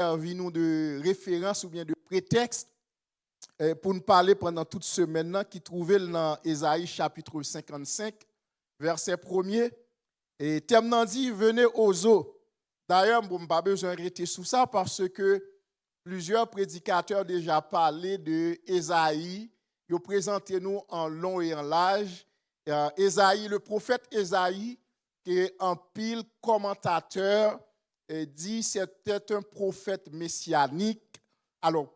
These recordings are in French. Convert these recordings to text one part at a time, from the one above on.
servi nous de référence ou bien de prétexte pour nous parler pendant toute semaine qui trouvait dans Ésaïe chapitre 55, verset 1er. Et thème nan dit, venez aux eaux. D'ailleurs, je n'ai pas besoin de rester sous ça parce que plusieurs prédicateurs ont déjà parlé de Ésaïe. Ils ont présenté nous en long et en large. Ésaïe, le prophète Ésaïe, qui est un pile commentateur, dit c'était un prophète messianique. Alors,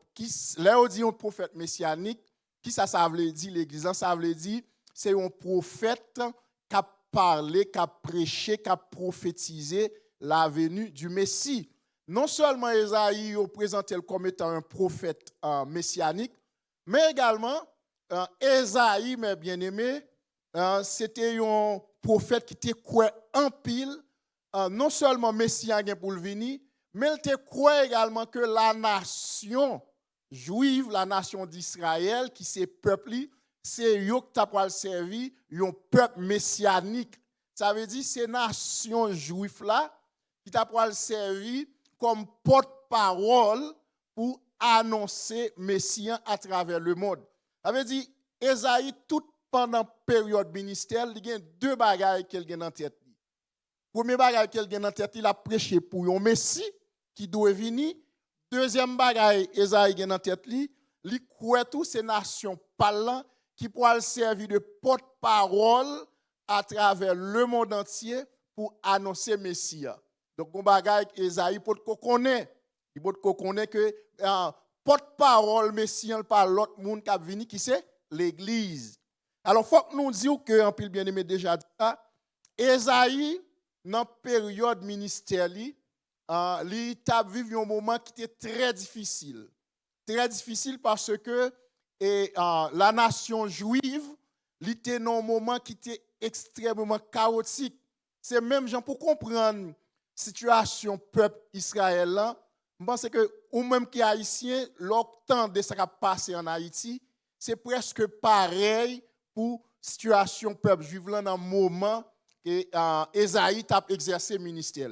là on dit un prophète messianique, qui ça veut dire l'église? Ça veut dire c'est un prophète qui a parlé, qui a prêché, qui a prophétisé la venue du Messie. Non seulement Ésaïe a présenté comme étant un prophète messianique, mais également Ésaïe, mes bien-aimés, c'était un prophète qui était quoi en pile, non seulement messianique pour le venir, mais il était quoi également que la nation juive, la nation d'Israël, qui c'est peuple, c'est eux qui t'a servi, un peuple messianique. Ça veut dire ces nations juives là qui t'a servi comme porte-parole pour annoncer Messie à travers le monde. Ça veut dire Ésaïe tout pendant période ministère, il y a deux bagages qu'il a en tête. Premier bagage qu'il a en tête, il a prêché pour un Messie qui doit venir. Deuxième bagage, Ésaïe a en tête, il croit toutes ces nations parlant qui pourraient servir de porte-parole à travers le monde entier pour annoncer Messie. Donc, un bagage Ésaïe pour qu'on connaisse. Il faut qu'on connaisse que porte-parole Messie par l'autre monde qui a venu, qui c'est l'Église. Alors, il faut que nous disions que, en pile bien-aimé déjà dit ça, Ésaïe, dans la période ministérielle, il a vécu un moment qui était très difficile. Très difficile parce que la nation juive, il était dans un moment qui était extrêmement chaotique. C'est même gens pour comprendre la situation peuple israélien. Je pense que, ou même qui est haïtien, l'octant de ce qui a passé en Haïti, c'est presque pareil pour la situation peuple juif là dans le moment que Ésaïe a exercé le ministère.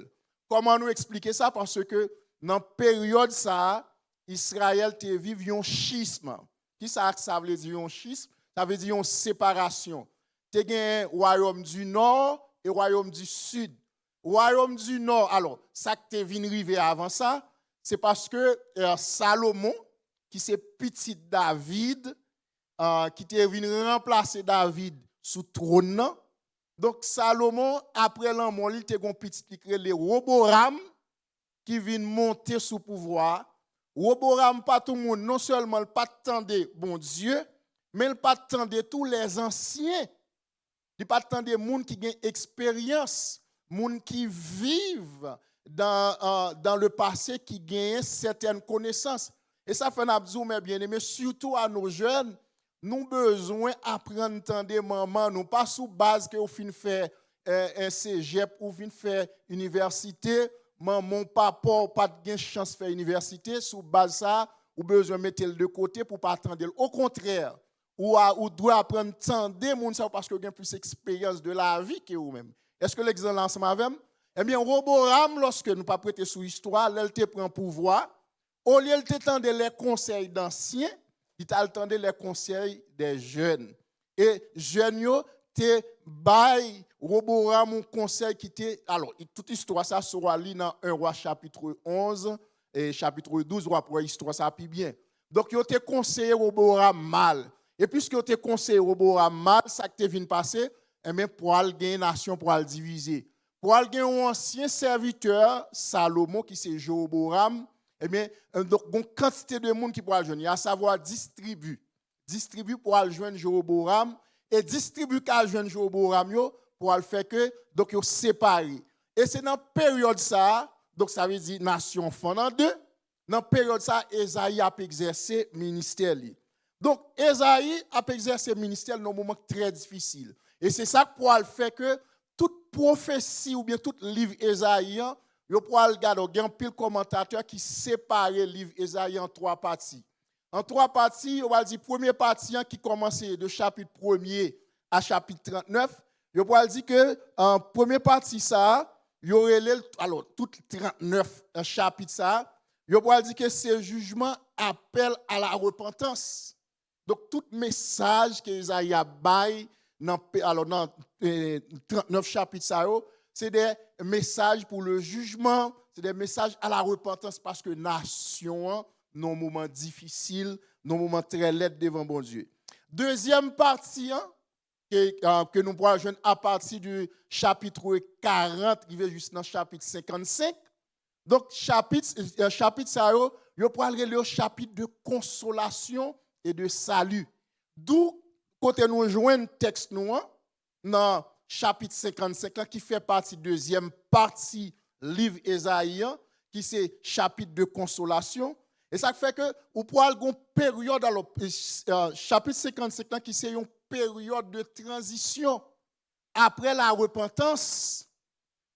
Comment nous expliquer ça? Parce que dans la période ça, Israël te vivait un schisme. Qui ça veut dire un schisme? Ça veut dire une séparation. Tu as un royaume du nord et un royaume du sud. Royaume du nord, alors, ça que tu viens arriver avant ça, c'est parce que Salomon, qui c'est petit David, qui était venu remplacer David sous trône. Donc Salomon, après l'an, il était un petit qui créé les Roboram, qui vient monter sous pouvoir. Roboram, pas tout le monde, non seulement il pas attendait bon Dieu, mais il pas attendait tous les anciens. Il pas attendait les gens qui ont expérience, les gens qui vivent dans le passé, qui gagnent certaines connaissances. Et ça fait un mes bien-aimés, surtout à nos jeunes, nous avons besoin d'apprendre à entendre maman, nous pas sous base que vous fin faire un cégep ou fin faire université, maman, papa, pas de chance de faire université, sous base ça, vous besoin de mettre le de côté pour pas attendre. Au contraire, ou doit apprendre à entendre ça parce que vous avez plus d'expérience de la vie que vous-même. Est-ce que l'exemple ensemble avec? Eh bien, Roboram, lorsque nous pas prêter sous histoire, elle te prend pouvoir. Au lieu de t'entendre les conseils d'anciens, il t'entendait les conseils des jeunes. Et jeunes, te bail Roboram un conseil qui était. Alors, toute histoire, ça sera lu dans 1 Roi chapitre 11 et chapitre 12, Roi pour histoire, ça puis bien. Donc, il te conseillé Roboram mal. Et puisque il te conseillé Roboram mal, ça qui te vient passer, eh bien, pour aller gagner nation, pour aller diviser. Pour aller gagner un ancien serviteur, Salomon, qui c'est Jéroboam, eh bien, donc, une quantité de monde qui pourra joindre, à savoir distribue pour aller joindre Jéroboam, et distribue qu'à joindre Jéroboam pour aller faire que, donc, ils séparés. Et c'est dans la période ça, donc ça veut dire nation fondant deux, dans la période ça, Ésaïe a exercé le ministère. Donc, Ésaïe a exercé le ministère dans un moment très difficile. Et c'est ça pour aller faire que toute prophétie ou bien tout livre Ésaïe, vous pouvez regarder, il y a un pile commentateur qui sépare le livre Ésaïe en trois parties. En trois parties, on va dire, première partie qui commence de chapitre 1er à chapitre 39, vous pouvez dire que en première partie, ça, il y aurait alors, tout 39 chapitres, ça, Yo pourrait dire que ce jugement appelle à la repentance. Donc, tout message que Isaïe a bail dans 39 chapitres, c'est des messages pour le jugement, c'est des messages à la repentance parce que nation, nos moments difficiles, nos moments très laids devant bon Dieu. Deuxième partie, que nous pourrons joindre à partir du chapitre 40, qui va jusqu'au chapitre 55. Donc, chapitre ça, vous pourrez le chapitre de consolation et de salut. D'où, quand nous joignons texte nous, dans chapitre 55, là, qui fait partie de la deuxième partie livre Ésaïe, qui c'est chapitre de consolation. Et ça fait que, vous pourrez avoir une période, dans le chapitre 55, là, qui c'est une période de transition après la repentance,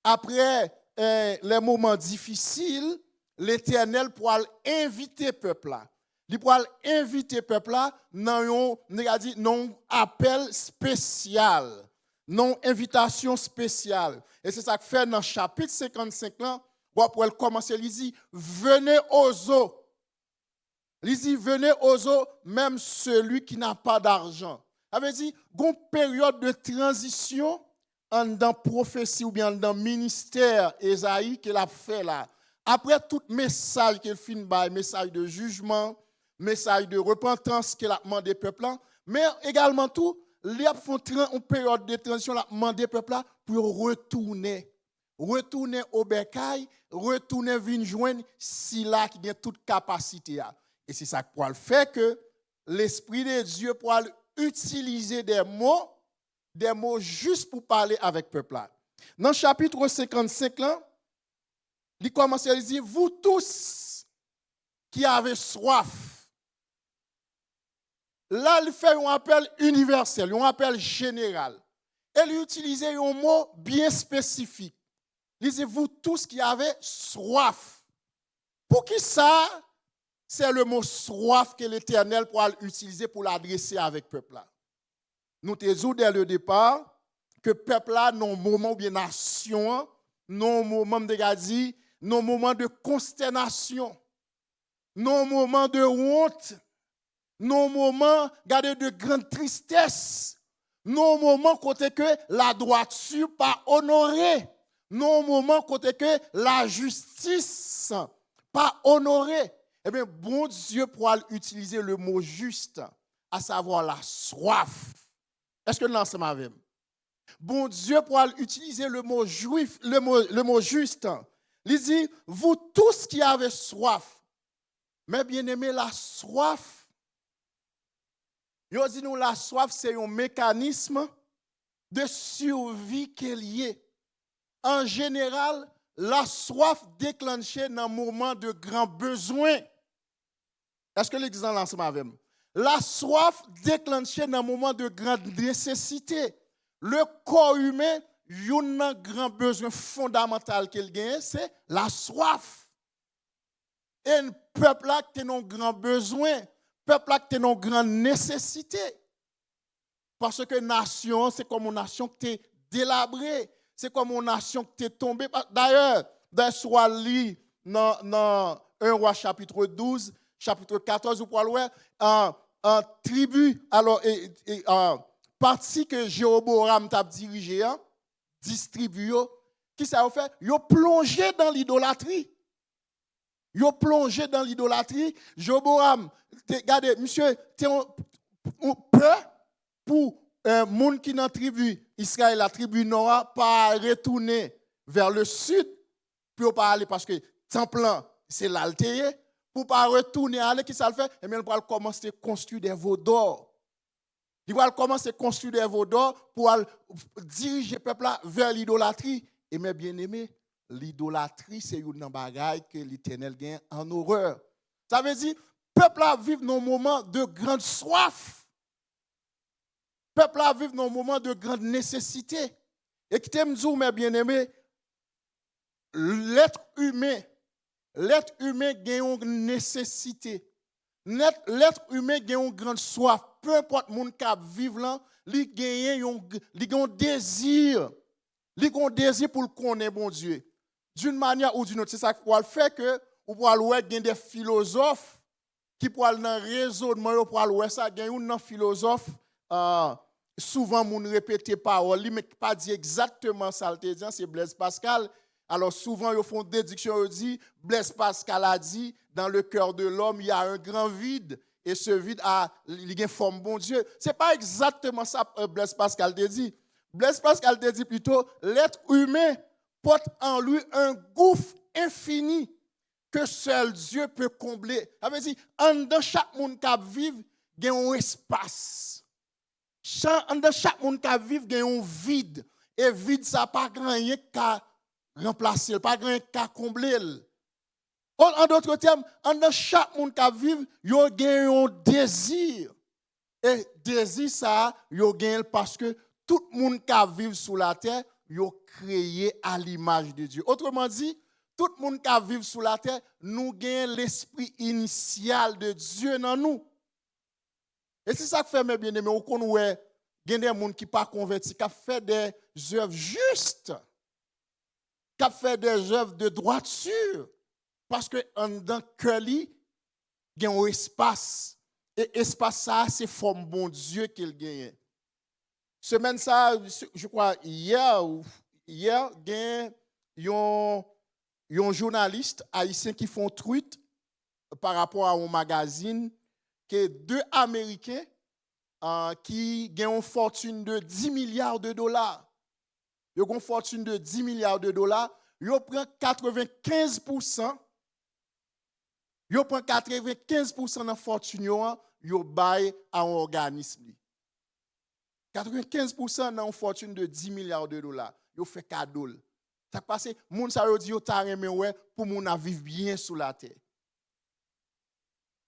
après les moments difficiles, l'Éternel pourra inviter le peuple là. Il pourra inviter le peuple là dans un appel spécial, non invitation spéciale. Et c'est ça que fait dans le chapitre 55 là, on pourra commencer à dire venez aux eaux. Il dit venez aux eaux, même celui qui n'a pas d'argent. Ça veut dire une période de transition dans prophétie ou bien dans ministère Ésaïe qu'il a fait là. Après tout message qu'il fin par message de jugement, message de repentance qu'il a demandé au peuple là, mais également tout, il a fait une période de transition, il a demandé au peuple là pour retourner au bercail, retourner venir joindre si là qui a toute capacité là. Et c'est ça pour le faire que l'esprit de Dieu pourra utiliser des mots juste pour parler avec le peuple là. Dans le chapitre 55 là, il commence à dire vous tous qui avez soif. Là, il fait un appel universel, un appel général. Et il utilise un mot bien spécifique. Il dit vous tous qui avez soif. Pour qui ça? C'est le mot soif que l'Éternel pourra utiliser pour l'adresser avec le peuple là. Nous te dit dès le départ que le peuple là, non moment ou bien nation, non moment de non moment de consternation, non moment de honte, non moment de grande tristesse, non moment côté que la droiture pas honorée, non moment côté que la justice pas honorée. Eh bien, bon Dieu pourra utiliser le mot juste, à savoir la soif. Est-ce que nous sommes avec moi? Bon Dieu pourra utiliser le mot juif, le mot juste. Il dit, vous tous qui avez soif. Mais bien aimé, la soif, il dit nous, la soif, c'est un mécanisme de survie qu'il y est. En général, la soif déclenchée dans un moment de grand besoin. Est-ce que l'exemple ensemble avec moi? La soif déclenchée dans un moment de grande nécessité. Le corps humain, il y a un grand besoin fondamental qu'il gagne, c'est la soif. Et un peuple là qui a un grand besoin, peuple là qui a une grande nécessité. Parce que nation, c'est comme une nation qui est délabrée, c'est comme une nation qui est tombée. D'ailleurs, dans soit lit dans 1 Roi chapitre 12, chapitre 14, vous pouvez voir en tribu, alors, partie que Jéroboam t'a dirigé, distribué, qui ça a fait? Ils ont plongé dans l'idolâtrie. Ils ont plongé dans l'idolâtrie. Jéroboam, regardez, monsieur, on peur pour un monde qui est dans la tribu Israël, la tribu Noah, pas retourner vers le sud, pour pas aller parce que temple, c'est l'altérie. Pour ne pas retourner à aller, qui ça le fait? Eh bien, il va commencer à construire des veaux d'or. Il va commencer à construire des veaux d'or pour diriger le peuple vers l'idolâtrie. Et mes bien-aimés, l'idolâtrie, c'est une bagaille que l'Éternel gagne en horreur. Ça veut dire, le peuple vit dans un moment de grande soif. Le peuple vit dans un moment de grande nécessité. Et qui t'aime dire, mes bien-aimés, l'être humain gagne une nécessité. L'être humain gagne une grande soif. Peu importe le monde qui vit là, il gagne un désir. Il a un désir pour le connaître, bon Dieu. D'une manière ou d'une autre. C'est ça qui fait que ou pour aller gen des philosophes qui pour aller dans raisonnement yo pour aller ça gen un nan philosophe souvent moun répéter parole mais pas dit exactement ça le dit c'est Blaise Pascal. Alors souvent ils font déduction ils dit Blaise Pascal a dit dans le cœur de l'homme il y a un grand vide et ce vide a une forme bon Dieu. C'est pas exactement ça Blaise Pascal te dit. Blaise Pascal te dit plutôt l'être humain porte en lui un gouffre infini que seul Dieu peut combler. Ça veut dire en dans chaque monde qui vit il y a un espace. Dans chaque monde qui vit il y a un vide et vide ça pas grand rien qu'à remplacer, pas grand qu'à combler. En d'autres termes, dans chaque monde qui vit, il y a un désir. Et désir ça, il y a parce que tout le monde qui vit sur la terre, il a créé à l'image de Dieu. Autrement dit, tout le monde qui vit sur la terre, nous avons l'esprit initial de Dieu dans nous. Et c'est ça que fait mes bien-aimés, on connaît il y a des gens qui ne sont pas convertis, qui fait des œuvres justes, qui fait des œuvres de droiture. Parce que dans le cœur, il y a un espace. Et l'espace, ça, c'est forme bon Dieu qu'il gagne. Semaine ça, je crois, hier, il y a un journaliste haïtien qui font tweet par rapport à un magazine que deux Américains qui ont une fortune de 10 milliards de dollars. Ils ont une fortune de 10 milliards de dollars. Ils prennent 95%. Ils prennent 95% de la fortune, ils baillent à un organisme. 95% dans une fortune de 10 milliards de dollars. Ils fait cadeau. Ça passe, moun sa yo di yo ta reme ouais pour moun a vivre bien sur la terre.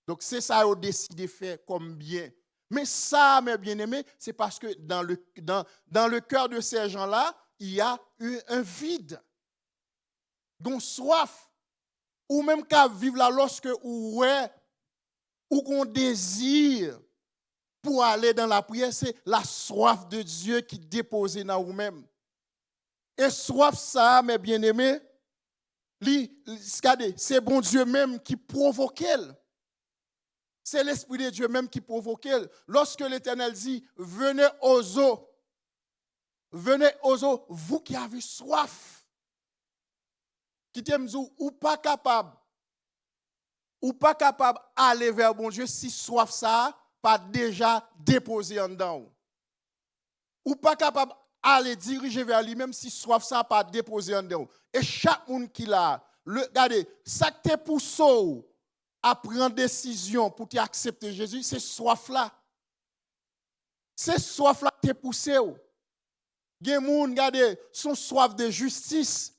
Donc c'est ça yo décidé faire comme bien. Mais ça, mes bien-aimés, c'est parce que dans le cœur de ces gens-là, il y a eu un vide. Donc soif. Ou même qu'à vivre là lorsque ou qu'on désire pour aller dans la prière, c'est la soif de Dieu qui dépose dans vous-même. Et soif ça, mes bien-aimés, c'est bon Dieu même qui provoque elle. C'est l'Esprit de Dieu même qui provoque elle. Lorsque l'Éternel dit, venez aux eaux, vous qui avez soif. Qui t'aime ou pas capable d'aller vers bon Dieu si soif ça pas déjà déposé en dedans. Ou pas capable d'aller diriger vers lui-même si soif ça pas déposé en dedans. Et chaque monde qui l'a, regardez, ça te pousse à prendre décision pour accepter Jésus, c'est soif là. C'est soif là qui te pousse. Gen moun, regardez, son soif de justice.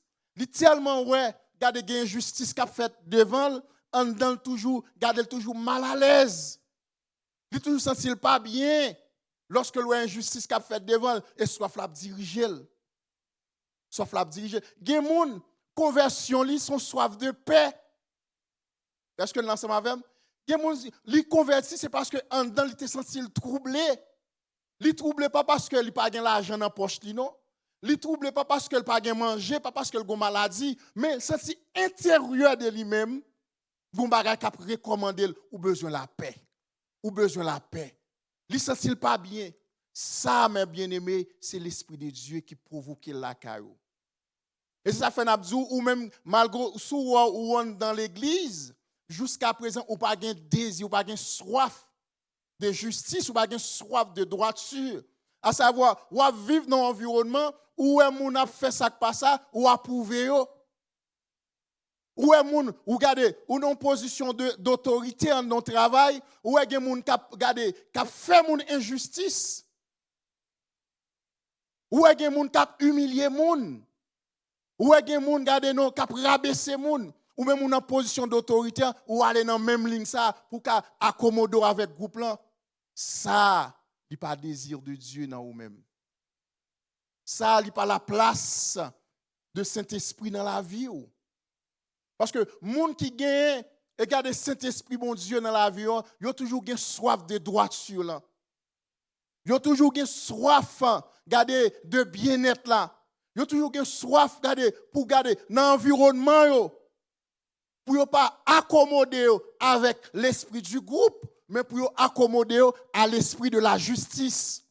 Tellement ouais, regardez une injustice qu'a fait devant, en dedans toujours, regardez toujours mal à l'aise. Il toujours senti pas bien lorsque l'injustice qu'a fait devant et soif la diriger. Soif la diriger. Gen moun conversion li son soif de paix. Est-ce que l'ensemble avec gen moun li converti c'est parce que en dedans il était senti troublé. Il troublé pas parce que il pas gain l'argent dans poche li non. Il ne trouble pas parce qu'elle n'a pas mangé, pas parce qu'elle a une maladie, mais le senti intérieur de lui-même, vous n'avez pas recommandé ou besoin de la paix. Ou besoin de la paix. Il ne senti pas bien. Ça, mes bien-aimés, c'est l'Esprit de Dieu qui provoque la caillou. Et ça fait n'abdou ou même malgré ou dans l'église, jusqu'à présent, ou pas de désir, ou pas de soif de justice, ou pas de soif de droiture. À savoir, ou à vivre dans un environnement où un moun a fait ça pas ça, ou à prouver yo. Ou un moun, ou regardez, ou dans position d'autorité en non travail, ou un moun qui a fait moun injustice. Ou un moun qui a humilié moun. Ou un moun qui a rabaissé moun. Ou même moun en position d'autorité, ou aller dans même ligne ça pour accommoder avec groupe là. Ça il n'y a pas de désir de Dieu dans vous-même. Ça, il n'y a pas la place de Saint-Esprit dans la vie. Parce que les gens qui gagnent, regardez Saint-Esprit, bon Dieu, dans la vie, ils ont toujours soif de droiture. Ils ont toujours soif de bien-être. Ils ont toujours soif pour garder dans l'environnement. pour ne pas accommoder avec l'esprit du groupe, mais pour accommoder à l'esprit de la justice.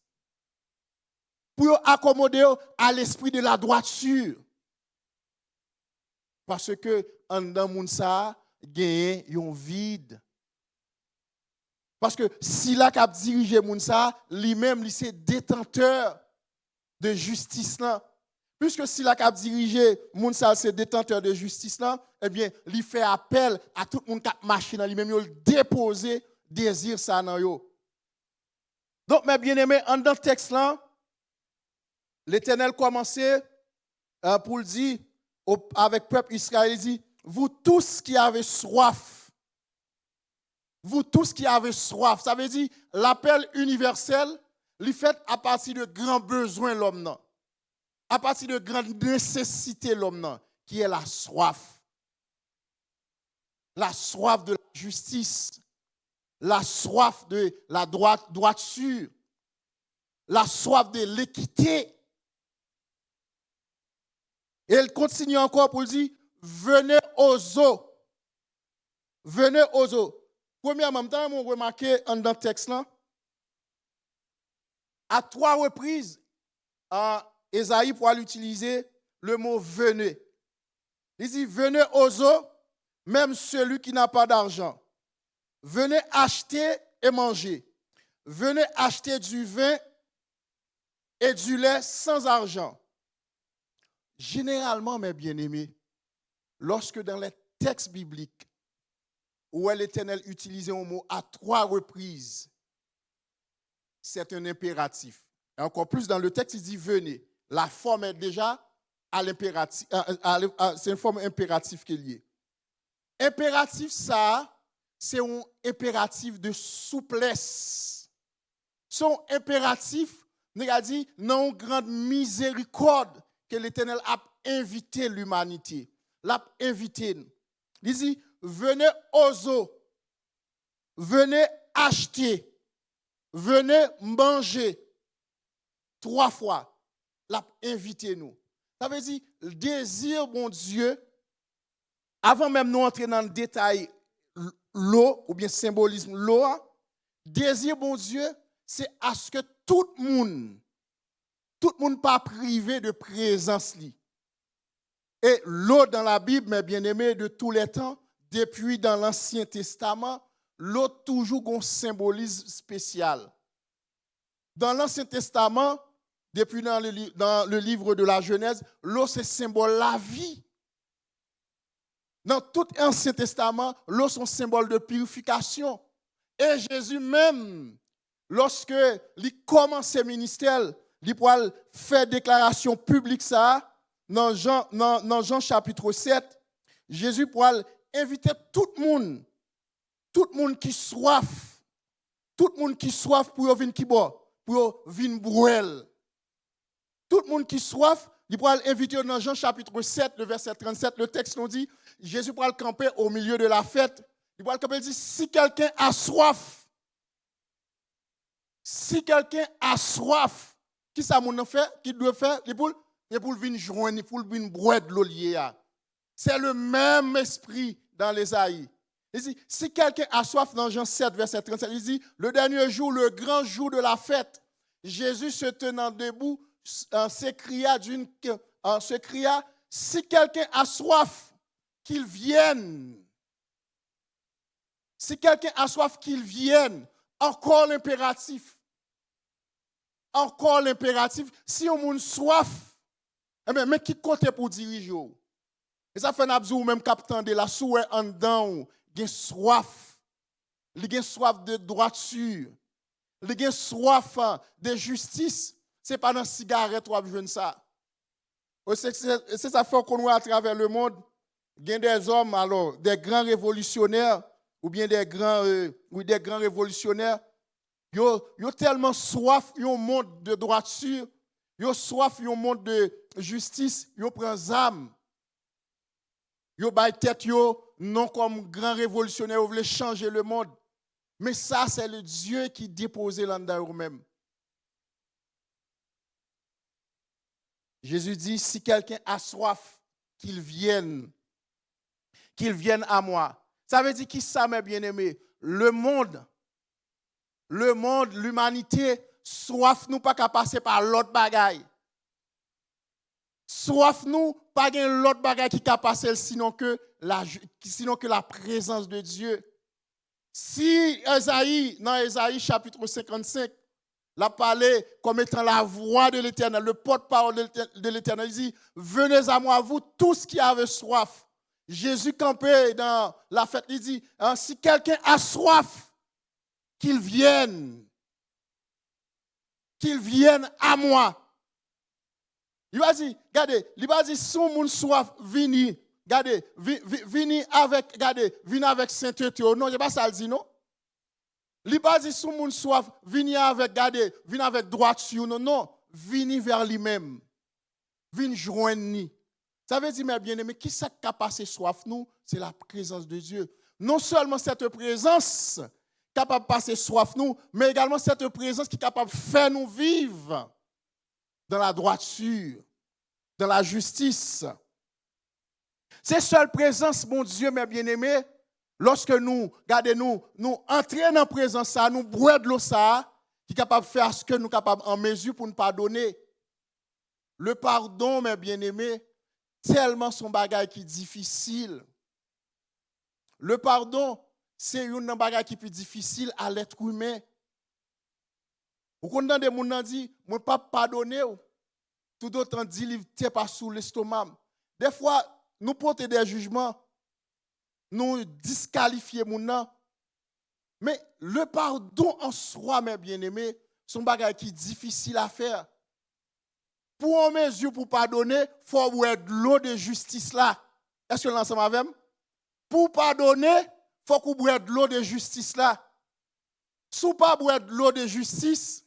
Pour accommoder à l'esprit de la droiture. Parce que en dans moun sa gagne un vide. Parce que si la cap dirige moun sa, lui-même lui c'est détenteur de justice là. Puisque si la cap dirige moun sa c'est détenteur de justice là, eh bien, il fait appel à tout le monde qui marche dans lui-même, il déposer désir ça dans yo. Donc mes bien-aimés, en dans le texte là, l'Éternel commençait pour le dire avec le peuple Israël, il dit, vous tous qui avez soif, vous tous qui avez soif, ça veut dire l'appel universel, il fait à partir de grands besoins l'homme non, à partir de grandes nécessités l'homme non, qui est la soif de la justice, la soif de la droiture, la soif de l'équité. Et elle continue encore pour dire, venez aux eaux. Venez aux eaux. Premièrement, on a remarqué dans le texte là, à 3 reprises, Ésaïe pourra utiliser le mot venez. Il dit, venez aux eaux, même celui qui n'a pas d'argent. Venez acheter et manger. Venez acheter du vin et du lait sans argent. Généralement, mes bien-aimés, lorsque dans les textes bibliques, où l'Éternel utilisait un mot à 3 reprises, c'est un impératif. Et encore plus dans le texte, il dit venez. La forme est déjà à l'impératif, c'est une forme impérative qui est liée. Impératif, ça, c'est un impératif de souplesse. Son impératif, nous a dit, non grande miséricorde que l'Éternel a invité l'humanité. L'a invité. Il dit, venez aux eaux, venez acheter, venez manger. 3 fois, l'a invité nous. Ça veut dire, le désir, mon Dieu, avant même nous entrer dans le détail, l'eau, ou bien symbolisme l'eau, désir, mon Dieu, c'est à ce que tout le monde pas privé de présence. Et l'eau dans la Bible, mes bien-aimés, de tous les temps, depuis dans l'Ancien Testament, l'eau toujours un symbolisme spécial. Dans l'Ancien Testament, depuis dans le livre de la Genèse, l'eau c'est symbole de la vie. Dans tout l'Ancien Testament, l'eau c'est un symbole de purification. Et Jésus même, lorsque il commence ses ministères, il pourra faire déclaration publique ça, dans Jean chapitre 7, Jésus pourra inviter tout le monde qui soif, tout le monde qui soif pour venir qui boit, pour venir boire. Tout le monde qui soif, il pourra l'inviter dans Jean chapitre 7, le verset 37, le texte nous dit, Jésus pourra le camper au milieu de la fête. Il pourra le camper et dire, si quelqu'un a soif, qui ça mon fait, qui doit faire, il pour venir joindre, pour venir boire de l'eau liée. C'est le même esprit dans l'Ésaïe. Il dit, si quelqu'un a soif dans Jean 7, verset 37, il dit, le dernier jour, le grand jour de la fête, Jésus se tenant debout, s'écria, si quelqu'un a soif, qu'il vienne. Si quelqu'un a soif, qu'il vienne. Encore l'impératif. Si on a soif, mais qui compte pour diriger? Et ça fait un absou même capitaine de la souhait en dedans, il a soif. Il a soif de droiture. Il a soif de justice. Ce n'est pas dans la cigarette ou besoin de ça. C'est ça fait qu'on voit à travers le monde. Il y a des hommes, alors, des grands révolutionnaires, ou bien des grands révolutionnaires, ils ont tellement soif, ils ont un monde de droiture, ils ont soif, ils ont un monde de justice, ils prennent des armes. Ils ont tête, non comme grand révolutionnaire, ils veulent changer le monde. Mais ça, c'est le Dieu qui dépose là-dedans eux-mêmes. Jésus dit, si quelqu'un a soif, qu'il vienne. qu'ils viennent à moi. Ça veut dire qui ça, mes bien-aimés? Le monde, l'humanité, soif nous pas qu'à passer par l'autre bagaille. Soif nous pas gain l'autre bagaille qui qu'à passer sinon que la présence de Dieu. Si dans Ésaïe chapitre 55, l'a parlé comme étant la voix de l'Éternel, le porte-parole de l'Éternel, il dit, venez à moi, vous tous qui avez soif. Jésus campé dans la fête, il dit, si quelqu'un a soif, qu'il vienne à moi. Il va dire, regardez, il va dire, si mon soif, vini, regardez, vini avec sainteté. Non, c'est pas ça, il dit, non? Il va dire, si mon soif, vini avec droiture. Non, non, vini vers lui-même. Vini joindre. Ça veut dire, mes bien-aimés, qui ça qui a passé soif, nous? C'est la présence de Dieu. Non seulement cette présence capable de passer soif, nous, mais également cette présence qui est capable de faire nous vivre dans la droiture, dans la justice. C'est seule présence, mon Dieu, mes bien-aimés, lorsque nous, regardez-nous, nous entrons dans la présence, ça, nous boire de l'eau, ça, qui est capable de faire ce que nous sommes capables en mesure pour nous pardonner. Le pardon, mes bien-aimés, tellement son bagage qui est difficile. Le pardon, c'est une bagage qui est plus difficile à l'être humain. Vous comprenez, des gens disent, je ne peux pas pardonner. Tout autant dit, il ne pas sous l'estomac. Des fois, nous portons des jugements, nous disqualifions les gens. Mais le pardon en soi, mes bien-aimés, c'est un bagage qui est difficile à faire. Pour en mesure pour pardonner, il faut boire de l'eau de justice là. Est-ce que l'ensemble avec moi? Pour pardonner, il faut qu'on boive de l'eau de justice là. Si vous ne pas boire de l'eau de justice,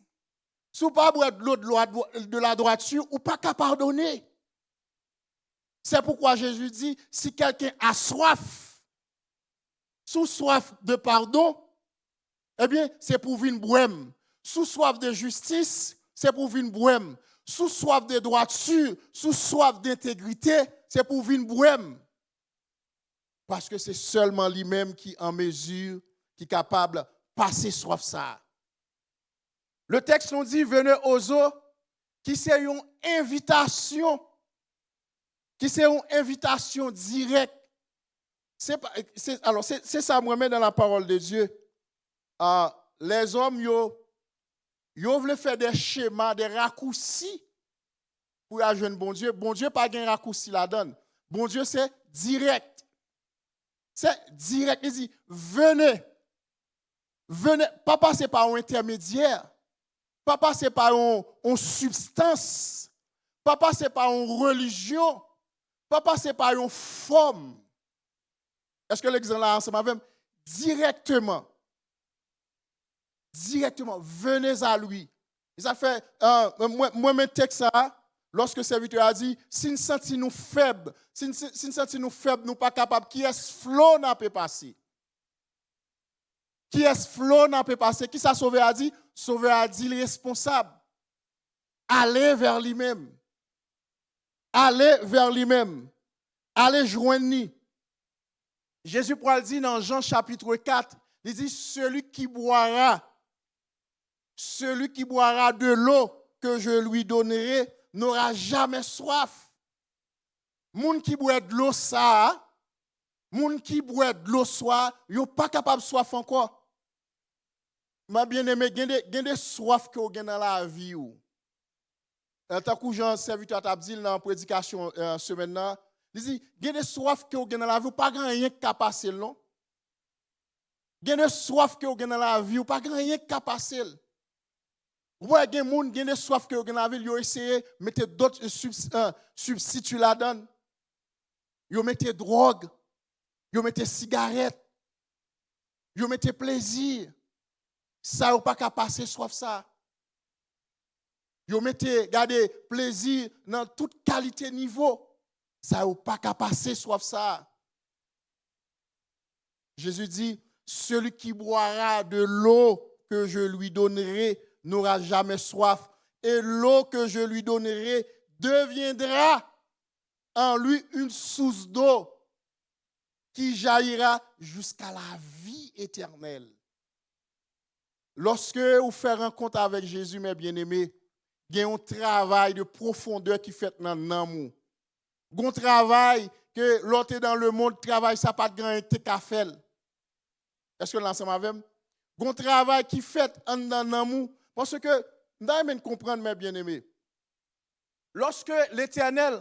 si vous ne pas boire de l'eau de la droiture, ou pas qu'à pardonner. C'est pourquoi Jésus dit, si quelqu'un a soif, sous soif de pardon, eh bien, c'est pour venir boire. Sous soif de justice, c'est pour venir boire. Sous soif de droiture, sous soif d'intégrité, c'est pour venir boire. Parce que c'est seulement lui-même qui est en mesure, qui est capable de passer soif ça. Le texte nous dit, venez aux eaux, qui c'est une invitation, directe. C'est ça, moi, dans la parole de Dieu. Les hommes, ils veulent faire des schémas, des raccourcis pour rejoindre bon Dieu. Bon Dieu, pas un raccourci là-dedans. Bon Dieu, c'est direct. C'est direct. Il dit, venez, pas passer par un intermédiaire, pas passer par une substance, pas passer par une religion, pas passer par une forme. Est-ce que l'exemple là, ensemble avec directement, venez à lui. Il a fait, moi, mes textes, lorsque le serviteur a dit, si nous sentons nous faibles, nous pas capables, qui est-ce flot n'a pas passé? Qui est-ce flot n'a pas passé? Qui ça sauvé a dit? Sauvé a dit le responsable. Allez vers lui-même. Allez vers lui-même. Allez joindre. Jésus pourra dire dans Jean chapitre 4, il dit, celui qui boira de l'eau que je lui donnerai n'aura jamais soif. Moun qui boit de l'eau ça, moun qui boit de l'eau soir, yo pas capable de soif encore. Ma bien-aimé, il y a des soif que vous avez dans la vie. Tant que Jean serviteur t'a dit dans la prédication semaine, il dit, il y a des soif que vous avez dans la vie, pas rien qui a passé non. Il y a des soif que vous avez dans la vie, pas rien qui a passé. Ouais, il y a des soif que vous avez dans la vie, vous essayez de mettre d'autres substituts là-dedans. Vous mettez drogue, vous mettez cigarette, vous mettez plaisir. Ça n'a pas qu'à passer soif ça. Vous mettez, regardez, plaisir dans toute qualité niveau. Ça n'a pas qu'à passer soif ça. Jésus dit, celui qui boira de l'eau que je lui donnerai n'aura jamais soif. Et l'eau que je lui donnerai deviendra en lui une source d'eau qui jaillira jusqu'à la vie éternelle. Lorsque vous faites rencontre avec Jésus, mes bien-aimés, il y a un travail de profondeur qui fait dans l'amour. Il y a un travail que l'autre dans le monde travaille, ça pas de grand qu'à faire. Est-ce que l'ensemble avec moi? Il y a un travail qui fait dans l'amour. Parce que, nous devons comprendre, mes bien-aimés, lorsque l'Éternel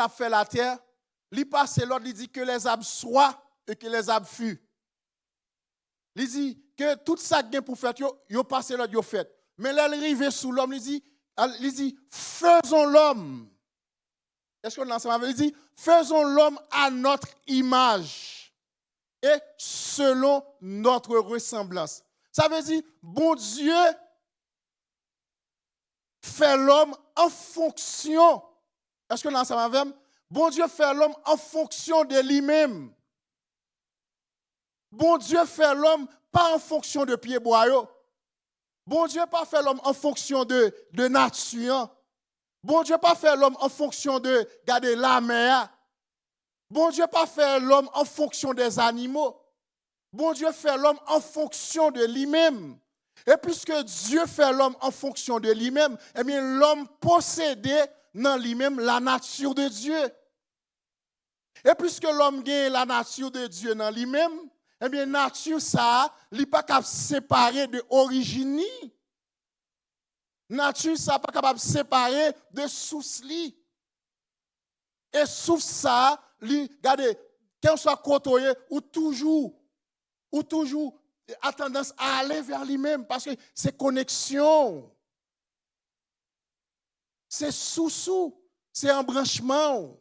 a fait la terre, il passe l'ordre, il dit que les arbres soient et que les arbres fût. Il dit que tout ça qui est pour faire, il passe l'ordre, il fait. Mais là, il arrive sous l'homme, il dit, faisons l'homme. Est-ce qu'on l'ensemble? Il dit, faisons l'homme à notre image et selon notre ressemblance. Ça veut dire, bon Dieu fait l'homme en fonction. Est-ce que l'ensemble avec? Bon Dieu fait l'homme en fonction de lui-même. Bon Dieu fait l'homme pas en fonction de pied boyau. Bon Dieu pas fait l'homme en fonction de nature. Bon Dieu pas fait l'homme en fonction de garder la mer. Bon Dieu pas fait l'homme en fonction des animaux. Bon Dieu fait l'homme en fonction de lui-même. Et puisque Dieu fait l'homme en fonction de lui-même, eh bien l'homme possédait dans lui-même la nature de Dieu. Et puisque l'homme gagne la nature de Dieu dans lui-même, eh bien nature ça, il n'est pas capable de séparer de origine. Nature ça pas capable de séparer de source li. Et source ça, regardez, quand soit côtoyé ou toujours a tendance à aller vers lui-même parce que c'est connexion. C'est sous-sous, c'est un branchement.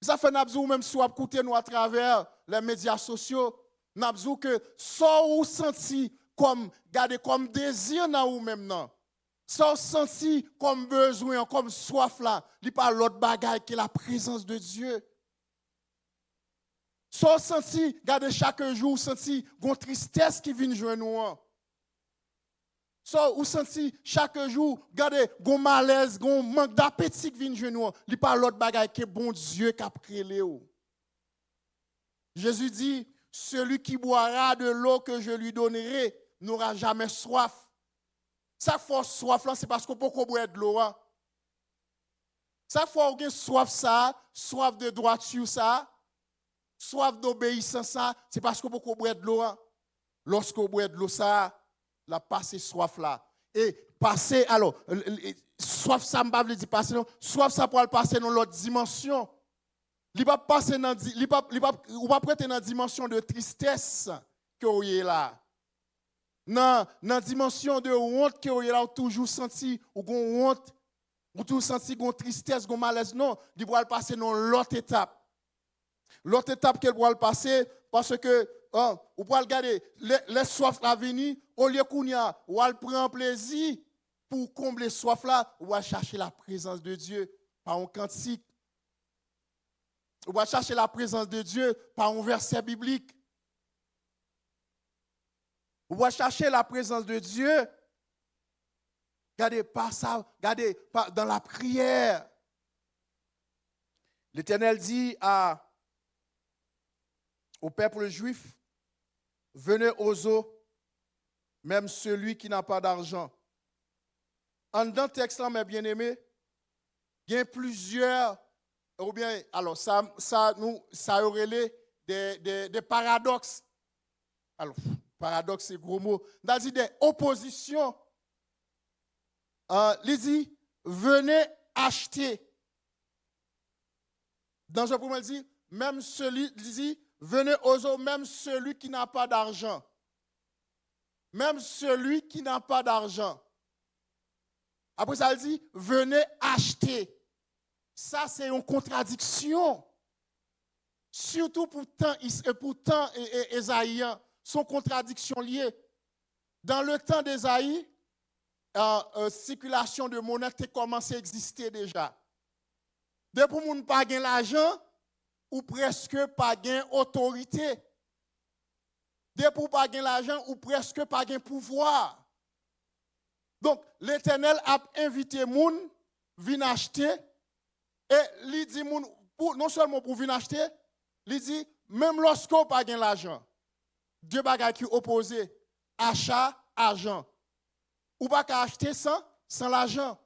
Ça fait n'abzou même si vous écoutez nous à travers les médias sociaux, n'abzou que ça ou senti comme garder comme désir dans vous même non. Ça senti comme besoin, comme soif là, il pas l'autre bagaille que la présence de Dieu. Ça senti garder chaque jour senti une tristesse qui vient joindre nous. Ça ou senti chaque jour garder un malaise, un manque d'appétit qui vient joindre nous. Il pas l'autre bagaille que bon Dieu qui a créé. Jésus dit, celui qui boira de l'eau que je lui donnerai n'aura jamais soif. Ça force soif là, c'est parce qu'on peut boire de l'eau. Ça force soif ça, soif de droiture ça, soif d'obéissance ça, c'est parce qu'on peut boire de l'eau. Lorsqu'on boit de l'eau ça, la passer soif là. Et passer alors soif ça me pas veut dire passer non, soif ça pour passer dans l'autre dimension. Il va passer dans ou pas prêter dans dimension de tristesse que vous est là. Dans dimension de honte que vous est là toujours senti ou honte ou toujours senti une tristesse, une malaise non, il va passer dans l'autre étape. L'autre étape qu'elle va passer parce que ou pour regarder les soifs à venir au lieu qu'on y a ou al prend plaisir pour combler soif là ou va chercher la présence de Dieu par un cantique. On va chercher la présence de Dieu par un verset biblique. On va chercher la présence de Dieu. Regardez, par ça, regardez, dans la prière. L'Éternel dit au peuple juif, venez aux eaux, même celui qui n'a pas d'argent. En dans le texte, mes bien-aimés, il y a plusieurs. Ou bien, alors, ça aurait des paradoxes. Alors, paradoxe, c'est gros mot. On a dit des oppositions. Il dit, venez acheter. Dans un premier, il dit, même celui, il dit, venez aux eaux, même celui qui n'a pas d'argent. Même celui qui n'a pas d'argent. Après ça, il dit, venez acheter. Ça, c'est une contradiction. Surtout pour tant Ésaïen, sont contradictions liées. Dans le temps d'Ésaïe, circulation de monnaie a commencé à exister déjà. Depuis que nous pas gain l'argent, ou presque pas gain autorité. Depuis que pas gain l'argent, ou presque pas gain pouvoir. Donc, l'Éternel a invité moun, vin acheter. Et lui dit, non seulement pour venir acheter, il dit, même lorsqu'on n'a pas l'argent, deux bagages qui opposés, achat, argent. Ou pas qu'à acheter sans l'argent.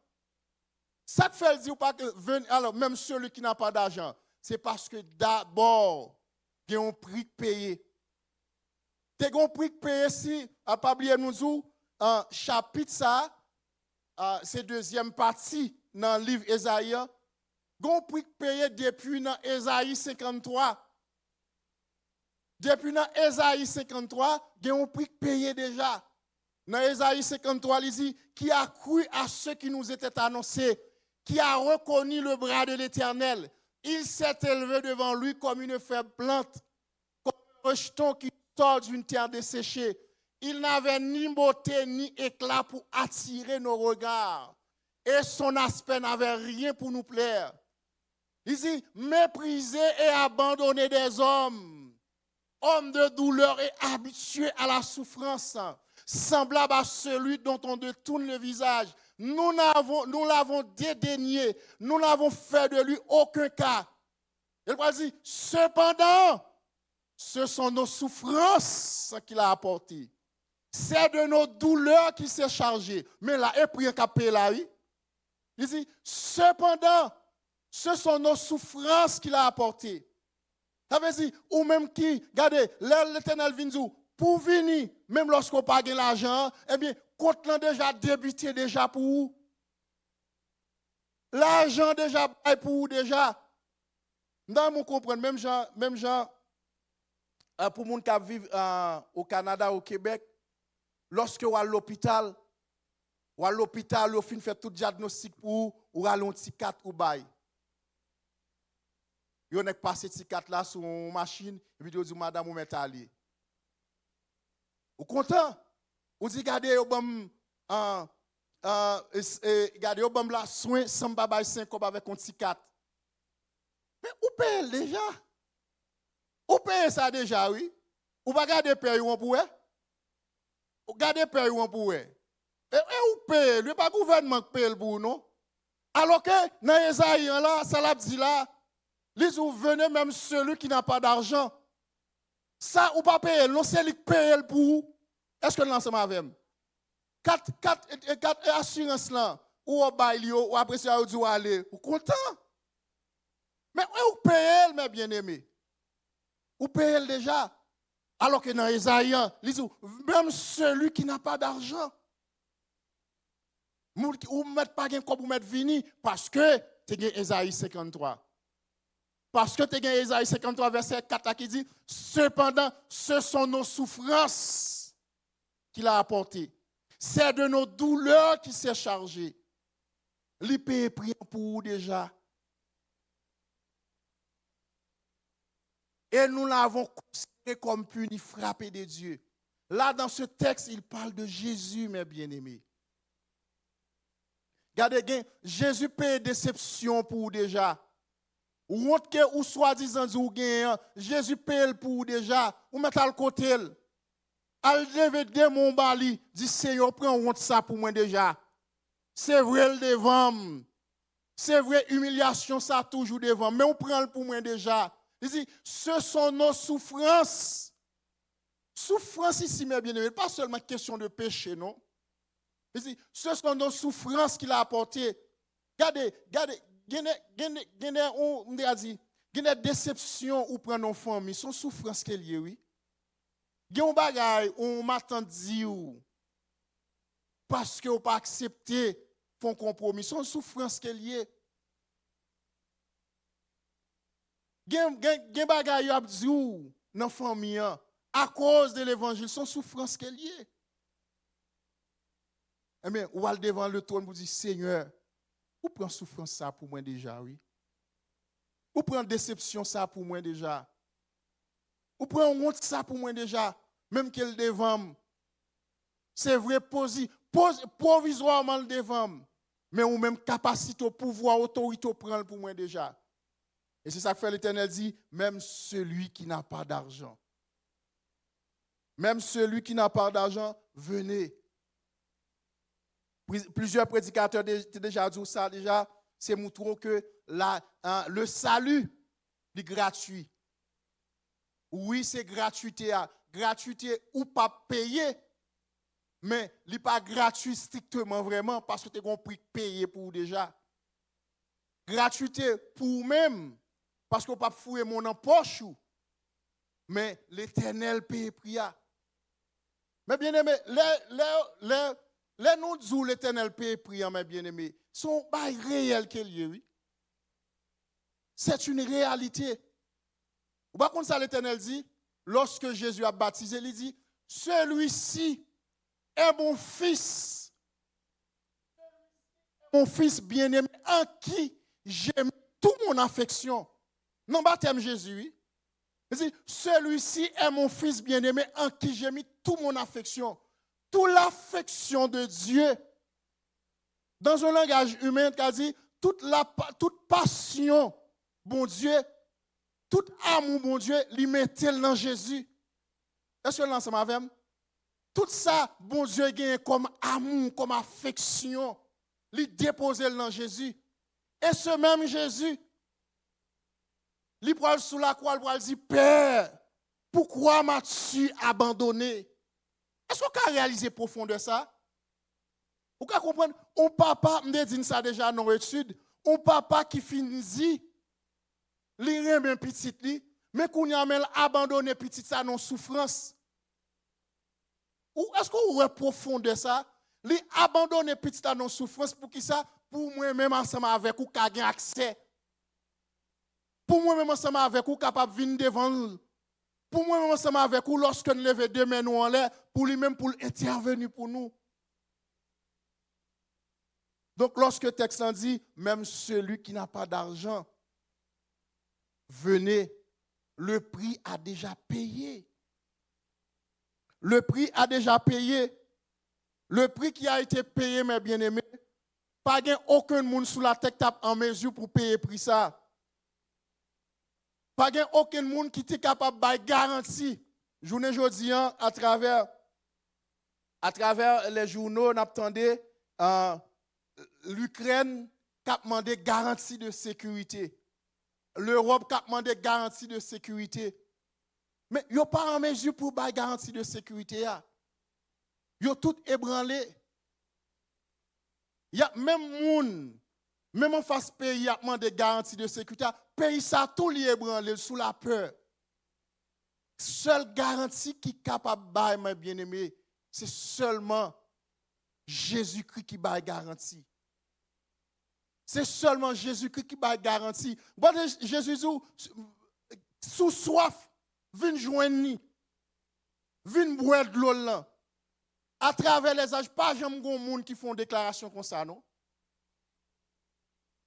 Ça te fait dire pas que alors même celui qui n'a pas d'argent, c'est parce que d'abord, il y a un prix payé. Tu as un prix payé si, à pas oublier nous un chapitre ça, c'est deuxième partie dans le livre Ésaïe. Il y a un prix payé depuis dans Ésaïe 53. Depuis dans Ésaïe 53, il y a un prix payé déjà. Dans Ésaïe 53, il dit, qui a cru à ce qui nous était annoncé, qui a reconnu le bras de l'Éternel. Il s'est élevé devant lui comme une faible plante, comme un rejeton qui sort d'une terre desséchée. Il n'avait ni beauté ni éclat pour attirer nos regards. Et son aspect n'avait rien pour nous plaire. Il dit, méprisé et abandonné des hommes, homme de douleur et habitué à la souffrance, semblable à celui dont on détourne le visage. Nous l'avons dédaigné, nous n'avons fait de lui aucun cas. Il va dire, cependant, ce sont nos souffrances qu'il a apportées. C'est de nos douleurs qu'il s'est chargé. Mais là, et puis un capé là, oui. Il dit, cependant, ce sont nos souffrances qu'il a apportées. Ça veut dire, ou même qui, regardez, l'Éternel vient dire, pour venir, même lorsqu'on n'a pas l'argent, eh bien, compte l'an déjà débuté déjà pour vous. L'argent déjà pour vous déjà. Dans mon comprendre, même gens, pour les gens qui vivent au Canada, au Québec, lorsque vous allez à l'hôpital, vous faites tout diagnostic pour vous, allez un petit 4 ou bail. Vous avez passé petit 4 là sur une machine, et puis vous dites, madame, vous mettez à aller. Vous content? Vous dites, regardez, regardez, vous avez soin sans babaye 5 avec un petit 4. Mais vous payez déjà? Vous payez ça déjà, oui? Vous ne regardez pas où on pourrait? Vous regardez pas où on pourrait? Et vous payez? Le pas gouvernement qui paye pour non? Alors que dans Esaïe, là, ça l'a dit là, les ou venez même celui qui n'a pas d'argent. Ça, ou pas payer, non, c'est lui qui paye pour vous. Est-ce que l'ensemble avec moi? 4 assurances là, ou au bail, ou après ça, vous dites aller, vous content? Mais vous payez, mes bien-aimés. Vous payez déjà. Alors que dans Esaïe, même celui qui n'a pas d'argent, ou ne mettez pas gain comme vous mettez fini, parce que tu as Esaïe 53. Parce que tu as Esaïe 53, verset 4 qui dit, cependant, ce sont nos souffrances qu'il a apportées. C'est de nos douleurs qu'il s'est chargé. L'IP prie pour vous déjà. Et nous l'avons considéré comme puni, frappé de Dieu. Là, dans ce texte, il parle de Jésus, mes bien-aimés. Regardez, Jésus paye déception pour vous déjà. Ou que ou soi-disant Jésus paye pour vous déjà. Ou mettez à le côté. Al lever de mon bali, dit Seigneur, prends honte ça pour moi déjà. C'est vrai le devant. C'est vrai, humiliation ça toujours devant. Mais on prend le pour moi déjà. Il dit, ce sont nos souffrances. Souffrance ici, mes bien-aimés, pas seulement question de péché, non. Il dit, ce sont nos souffrances qu'il a apportées. Regardez, on a dit, il y a des déceptions ou prendre nos familles, sont souffrances qu'elle y est, oui. Il y a un bagage, on m'attend dit parce que on pas accepté font compromis, sont souffrances qu'elle y est. Il y a un bagage à dire dans la famille à cause de l'évangile, sont souffrances qu'elle y est. Eh bien, ou aller devant le trône pour dire Seigneur, ou prend souffrance ça pour moi déjà, oui. Ou prend déception ça pour moi déjà. Ou prend honte ça pour moi déjà, même qu'elle devant. C'est vrai, provisoirement le devant. Mais ou même capacité, pouvoir, autorité prendre pour moi déjà. Et c'est ça que fait l'Éternel dit, même celui qui n'a pas d'argent. Même celui qui n'a pas d'argent, venez. Plusieurs prédicateurs ont déjà dit ça, déjà, c'est montrer que le salut C'est gratuit. Oui, c'est gratuité. Gratuité ou pas payé, mais il n'est pas gratuit strictement vraiment parce que tu as un prix payé pour déjà. Gratuité pour même, parce qu'on ne peut pas fouiller mon en poche, mais l'Éternel paye prix. Mais bien aimé, les nous disons l'Éternel paye prix, mes bien aimés, sont pas réels qu'il y a, oui. C'est une réalité. Vous voyez comme ça l'Éternel dit, lorsque Jésus a baptisé, il dit, celui-ci est mon fils bien-aimé, en qui j'ai mis toute mon affection. Non, baptême Jésus, oui. Il dit, celui-ci est mon fils bien-aimé, en qui j'ai mis toute mon affection. Toute l'affection de Dieu. Dans un langage humain, il dit, toute passion, bon Dieu, tout amour, bon Dieu, lui met-il dans Jésus. Est-ce que l'ensemble avec moi? Tout ça, bon Dieu, gagne comme amour, comme affection, lui déposer dans Jésus. Et ce même Jésus, lui prend sous la croix, il dit, Père, pourquoi m'as-tu abandonné? Est-ce qu'on peut réaliser profond de ça? Vous pouvez comprendre? On papa, me dit ça déjà dans l'étude, on papa qui finit, li remen petit li, mais qu'on y a abandonné petit ça non souffrance. Ou est-ce qu'on aurait profond de ça? Li abandonné petit ça non souffrance pour qui ça? Pour moi-même ensemble avec ou qu'a gain accès. Pour moi-même ensemble avec ou capable venir devant nous. Pour moi-même ensemble avec ou lorsque nous levons deux mains nous en l'air, pour lui-même pour intervenir pour nous. Donc lorsque le texte en dit, même celui qui n'a pas d'argent, venez, le prix a déjà payé. Le prix a déjà payé. Le prix qui a été payé, mes bien-aimés, pas aucun monde sous la tête en mesure pour payer prix ça. Pas aucun monde qui est capable de garantie. Journée aujourd'hui, à travers les journaux, on attendait l'Ukraine qui a demandé garantie de sécurité. L'Europe qui a demandé garantie de sécurité. Mais ils n'ont pas en mesure pour avoir garantie de sécurité. Ils ont tout ébranlé. Il y a même en face pays, il y a demandé garantie de sécurité. Pays ça tout li ébranlé sous la peur. Seule garantie qui est capable de bailler, mes bien-aimés, c'est seulement Jésus-Christ qui baille garantie. C'est seulement Jésus-Christ qui baille garantie. Bon, Jésus sous soif, vin joindre ni, vin boire de l'eau là. À travers les âges, pas jamais de monde qui font déclaration comme ça, non?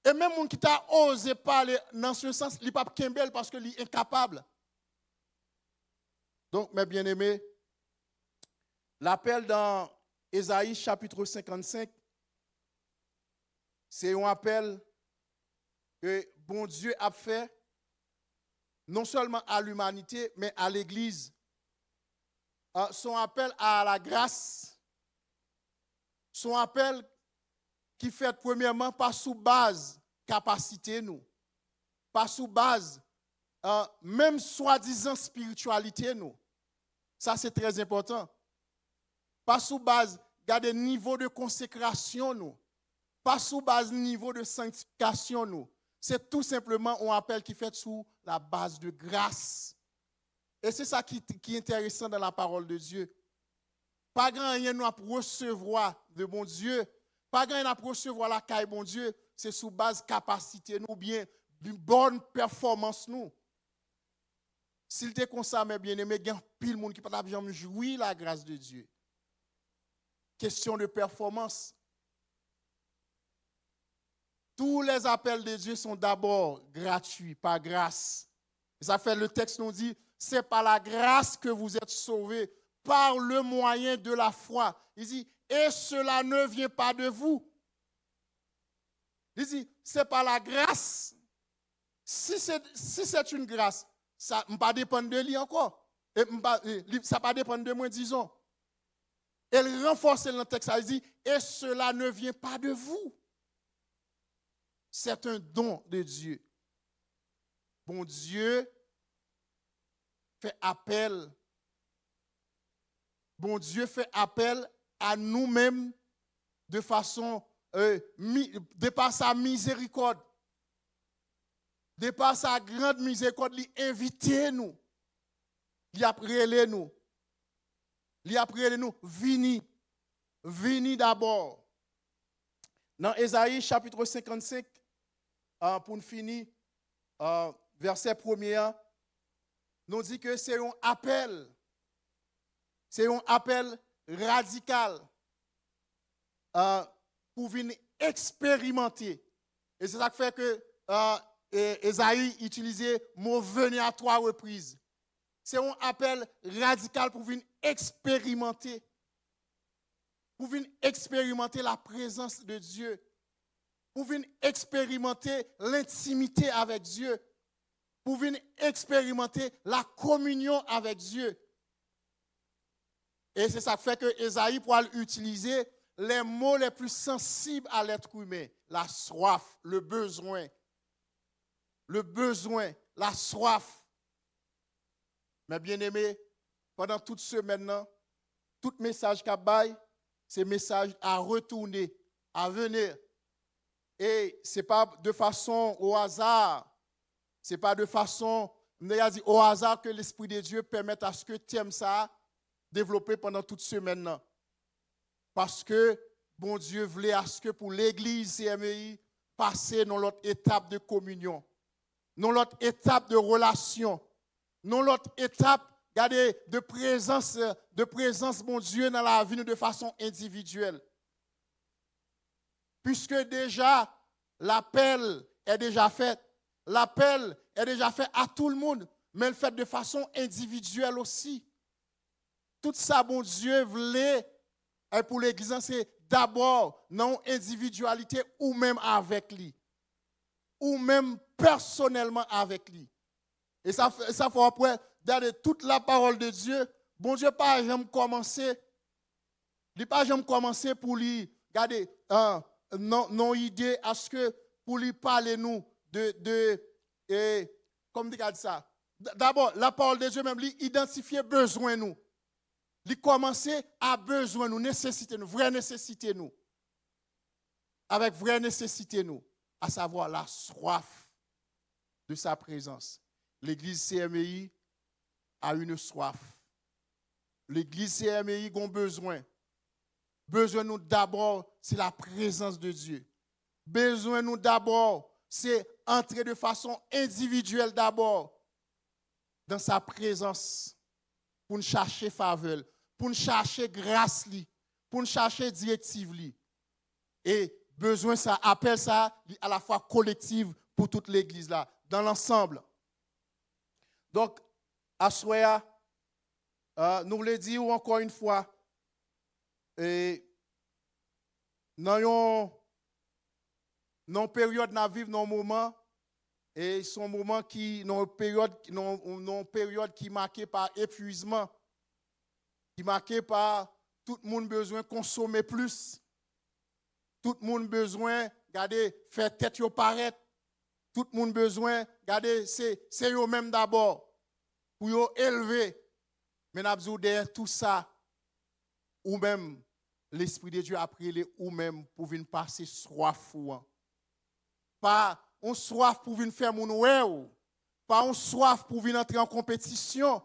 Et même monde qui t'a osé parler dans ce sens, il n'est pas kembel parce qu'il est incapable. Donc, mes bien-aimés, l'appel dans Ésaïe chapitre 55, c'est un appel que bon Dieu a fait non seulement à l'humanité, mais à l'Église. Son appel à la grâce, son appel qui fait premièrement pas sous base capacité nous, pas sous base même soi-disant spiritualité nous. Ça c'est très important. Pas sous base garder niveau de consécration nous, pas sous base niveau de sanctification nous. C'est tout simplement un appel qui fait sous la base de grâce. Et c'est ça qui est intéressant dans la parole de Dieu. Pas grand rien nous à recevoir de bon Dieu. Pas grand rien à recevoir la caille bon Dieu. C'est sous base capacité nous, bien d'une bonne performance nous. S'il était comme ça, mes bien-aimés, il y a pile monde qui ne peut pas jamais jouir la grâce de Dieu. Question de performance. Tous les appels de Dieu sont d'abord gratuits, par grâce. Ça fait le texte nous dit, c'est par la grâce que vous êtes sauvés, par le moyen de la foi. Il dit, et cela ne vient pas de vous. Il dit, c'est par la grâce. Si c'est une grâce, ça ne va pas dépendre de lui encore. Ça ne va pas dépendre de moi, disons. Elle renforce le texte, elle dit, et cela ne vient pas de vous. C'est un don de Dieu. bon Dieu fait appel. Bon Dieu fait appel à nous-mêmes de façon, de par sa miséricorde, de par sa grande miséricorde, il invite nous, il appelle nous, vini d'abord. Dans Ésaïe chapitre 55, pour nous finir, verset 1er, nous dit que c'est un appel radical pour venir expérimenter. Et c'est ça qui fait que Ésaïe utilisait le mot venir à 3 reprises. C'est un appel radical pour venir expérimenter. Pour venir expérimenter la présence de Dieu. Pour venir expérimenter l'intimité avec Dieu. Pour venir expérimenter la communion avec Dieu. Et c'est ça qui fait que Ésaïe pourra utiliser les mots les plus sensibles à l'être humain. La soif, le besoin, la soif. Mais bien aimé, pendant toute semaine, tout message qu'a bail, c'est message à retourner, à venir. Et ce n'est pas de façon au hasard. Ce n'est pas de façon, au hasard que l'Esprit de Dieu permette à ce que tu aimes ça développer pendant toute semaine. Parce que, bon Dieu voulait à ce que pour l'Église CMEI, passer dans l'autre étape de communion, dans l'autre étape de relation, dans l'autre étape, regardez, de présence, mon Dieu, dans la vie de façon individuelle. Puisque déjà, l'appel est déjà fait. L'appel est déjà fait à tout le monde, mais le fait de façon individuelle aussi. Tout ça, bon Dieu, voulait, et pour l'Église, c'est d'abord non individualité ou même avec lui. Ou même personnellement avec lui. Et ça faut après, dans toute la parole de Dieu, bon Dieu, pas jamais commencer. Il n'a pas jamais commencé pour lui, regardez, non idée à ce que pour lui parler nous comme dit ça. D'abord, la parole de Dieu même lui identifier besoin nous. Il commencer à besoin nous, nécessité nous, vraie nécessité nous. Avec vraie nécessité nous, à savoir la soif de sa présence. L'église CMEI a une soif. L'église CMEI a besoin. Besoin nous d'abord, c'est la présence de Dieu. Besoin nous d'abord, c'est entrer de façon individuelle d'abord dans sa présence pour nous chercher faveur, pour nous chercher grâce, pour nous chercher directive. Et besoin ça, appelle ça à la fois collective pour toute l'église là, dans l'ensemble. Donc, à Soya, nous voulons dire encore une fois, et dans une période nous vivons dans un moment, et c'est un moment qui, dans une période qui est marquée par épuisement, qui est marquée par tout le monde besoin de consommer plus, tout le monde besoin de faire tête yo paraître, tout le monde besoin de c'est eux-mêmes d'abord, pour yo élever, mais nous avons derrière tout ça, ou même l'Esprit de Dieu a prié ou même pour venir passer soif. Pas une soif pour venir faire mon oué, pas une soif pour venir entrer en compétition,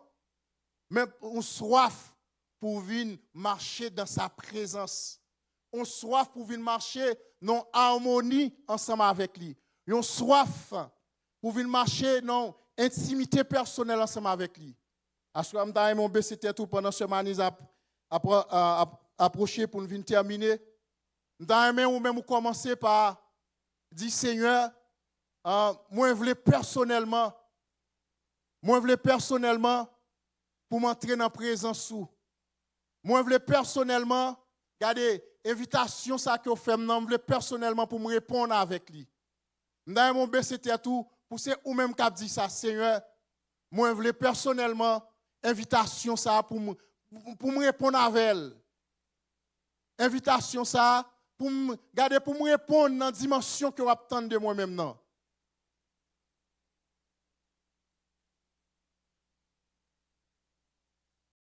mais une soif pour venir marcher dans sa présence. Une soif pour venir marcher dans harmonie ensemble avec lui. Une soif pour venir marcher dans intimité personnelle ensemble avec lui. À ce moment-là, mon BCT tout pendant ce matin, approcher pour nous venir terminer. Ou même commencer par dire Seigneur, moi je voulais personnellement pour m'entrer dans la présence sous. Moi je voulais personnellement, regardez, invitation ça que fait, je voulais personnellement pour me répondre avec lui. Dans mon BCT tout, pour c'est ou même qui dit ça, Seigneur, moi je voulais personnellement invitation ça pour me répondre avec elle. Invitation ça pour me répondre dans la dimension que vous attendez de moi-même.